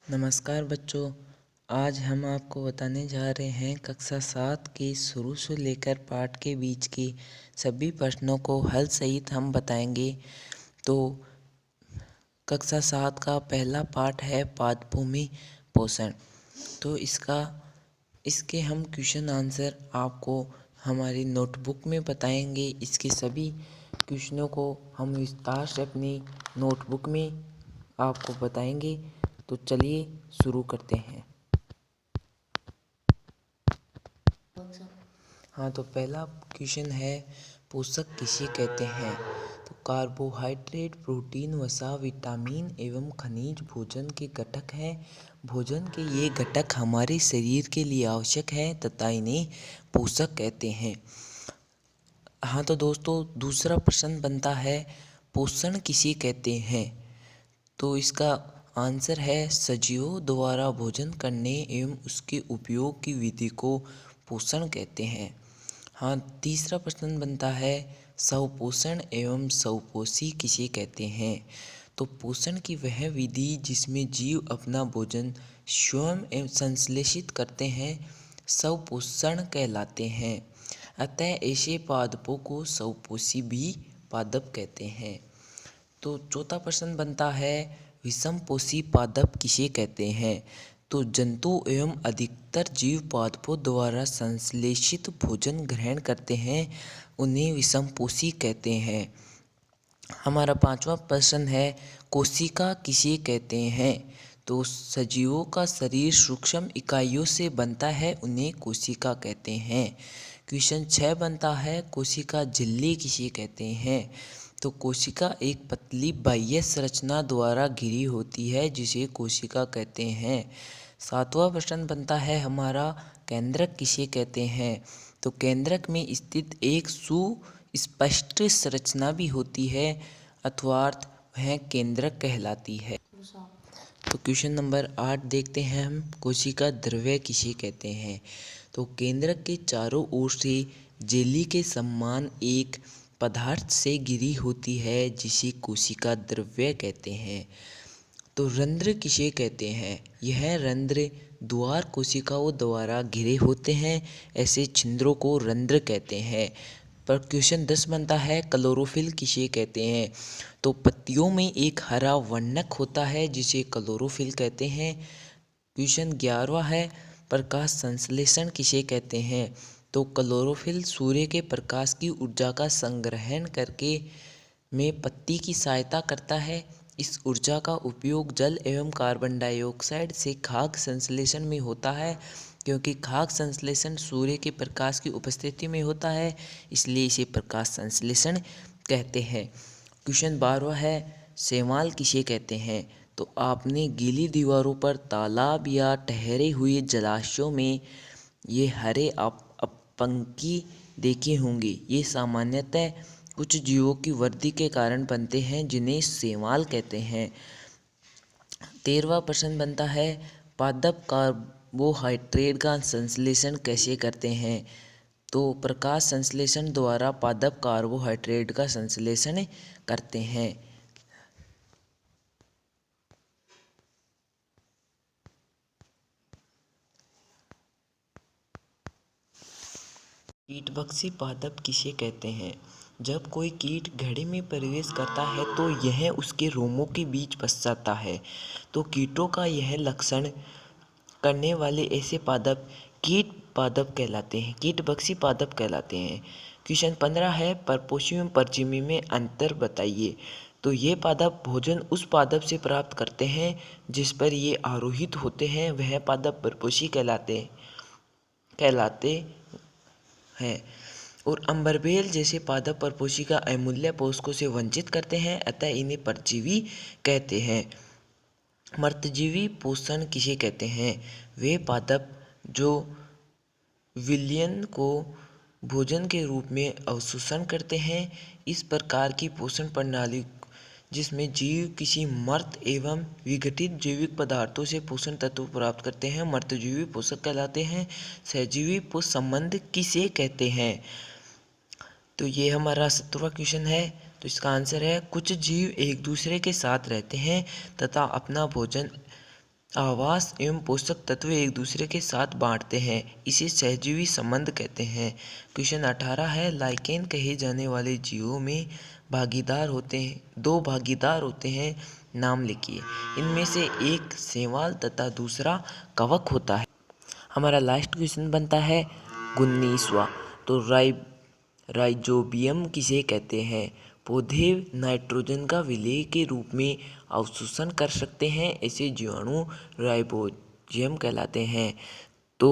नमस्कार बच्चों। आज हम आपको बताने जा रहे हैं कक्षा 7 के शुरू से लेकर पाठ के बीच के सभी प्रश्नों को हल सहित हम बताएंगे। तो कक्षा 7 का पहला पाठ है पादभूमि पोषण। तो इसके हम क्वेश्चन आंसर आपको हमारी नोटबुक में बताएंगे। इसके सभी क्वेश्चनों को हम विस्तार से अपनी नोटबुक में आपको बताएंगे। तो चलिए शुरू करते हैं। हाँ, तो पहला क्वेश्चन है पोषक किसे कहते हैं। तो कार्बोहाइड्रेट, प्रोटीन, वसा, विटामिन एवं खनिज भोजन के घटक हैं। भोजन के ये घटक हमारे शरीर के लिए आवश्यक हैं तथा इन्हें पोषक कहते हैं। हाँ, तो दोस्तों दूसरा प्रश्न बनता है पोषण किसे कहते हैं। तो इसका आंसर है सजीवों द्वारा भोजन करने एवं उसके उपयोग की विधि को पोषण कहते हैं। हाँ, तीसरा प्रश्न बनता है स्वपोषण एवं स्वपोषी किसे कहते हैं। तो पोषण की वह विधि जिसमें जीव अपना भोजन स्वयं एवं संश्लेषित करते हैं स्वपोषण कहलाते हैं। अतः ऐसे पादपों को स्वपोषी भी पादप कहते हैं। तो चौथा प्रश्न बनता है विषमपोषी पादप किसे कहते हैं। तो जंतु एवं अधिकतर जीव पादपों द्वारा संश्लेषित भोजन ग्रहण करते हैं, उन्हें विषमपोषी कहते हैं। हमारा पांचवा प्रश्न है कोशिका किसे कहते हैं। तो सजीवों का शरीर सूक्ष्म इकाइयों से बनता है, उन्हें कोशिका कहते हैं। क्वेश्चन 6 बनता है कोशिका झिल्ली किसे कहते हैं। तो कोशिका एक पतली बाह्य संरचना द्वारा घिरी होती है जिसे कोशिका कहते हैं। सातवां प्रश्न बनता है हमारा केंद्रक किसे कहते हैं। तो केंद्रक में स्थित एक सुस्पष्ट संरचना भी होती है अर्थात वह केंद्रक कहलाती है। तो क्वेश्चन नंबर 8 देखते हैं हम कोशिका द्रव्य किसे कहते हैं। तो केंद्रक के चारों ओर से जेली के समान एक पदार्थ से घिरी होती है जिसे कोशिका द्रव्य कहते हैं। तो रंध्र किसे कहते हैं। यह रंध्र द्वार कोशिकाओं द्वारा घिरे होते हैं, ऐसे छिद्रों को रंध्र कहते हैं। पर क्वेश्चन 10 बनता है क्लोरोफिल किसे कहते हैं। तो पत्तियों में एक हरा वर्णक होता है जिसे क्लोरोफिल कहते हैं। क्वेश्चन 11वां है प्रकाश संश्लेषण किसे कहते हैं। तो क्लोरोफिल सूर्य के प्रकाश की ऊर्जा का संग्रहण करके में पत्ती की सहायता करता है। इस ऊर्जा का उपयोग जल एवं कार्बन डाइऑक्साइड से खाद्य संश्लेषण में होता है। क्योंकि खाद्य संश्लेषण सूर्य के प्रकाश की उपस्थिति में होता है, इसलिए इसे प्रकाश संश्लेषण कहते हैं। क्वेश्चन 12वां है शैवाल किसे कहते हैं। तो आपने गीली दीवारों पर तालाब या ठहरे हुए जलाशयों में ये हरे अपंकी देखे होंगे। ये सामान्यतः कुछ जीवों की वृद्धि के कारण बनते हैं जिन्हें शैवाल कहते हैं। 13वां प्रश्न बनता है पादप कार्बोहाइड्रेट का संश्लेषण कैसे करते हैं। तो प्रकाश संश्लेषण द्वारा पादप कार्बोहाइड्रेट का संश्लेषण करते हैं। कीटभक्षी पादप किसे कहते हैं। जब कोई कीट घड़े में प्रवेश करता है तो यह उसके रोमों के बीच बस जाता है। तो कीटों का यह लक्षण करने वाले ऐसे पादप कीट पादप कहलाते हैं, कीटभक्षी पादप कहलाते हैं। क्वेश्चन 15 है परपोषी एवं परजीवी में अंतर बताइए। तो ये पादप भोजन उस पादप से प्राप्त करते हैं जिस पर ये आरोहित होते हैं, वह पादप परपोषी कहलाते हैं। और अम्बरबेल जैसे पादप परपोषी का अमूल्य पोषकों से वंचित करते हैं, अतः इन्हें परजीवी कहते हैं। मृतजीवी पोषण किसे कहते हैं। वे पादप जो विलयन को भोजन के रूप में अवशोषण करते हैं। इस प्रकार की पोषण प्रणाली जिसमें जीव किसी मृत एवं विघटित जैविक पदार्थों से पोषण तत्व प्राप्त करते हैं, मृतजीवी पोषक कहलाते हैं। सहजीवी पोष संबंध किसे कहते हैं। तो ये हमारा 17वां क्वेश्चन है। तो इसका आंसर है कुछ जीव एक दूसरे के साथ रहते हैं तथा अपना भोजन आवास एवं पोषक तत्व एक दूसरे के साथ बांटते हैं, इसे सहजीवी संबंध कहते हैं। क्वेश्चन 18 है, लाइकेन कहे जाने वाले जीवों में दो भागीदार होते हैं, नाम लिखिए। इनमें से एक शैवाल तथा दूसरा कवक होता है। हमारा लास्ट क्वेश्चन बनता है 19वां, तो राइजोबियम किसे कहते हैं? पौधे नाइट्रोजन का विलेय के रूप में अवशोषण कर सकते हैं, ऐसे जीवाणु राइजोबियम कहलाते हैं। तो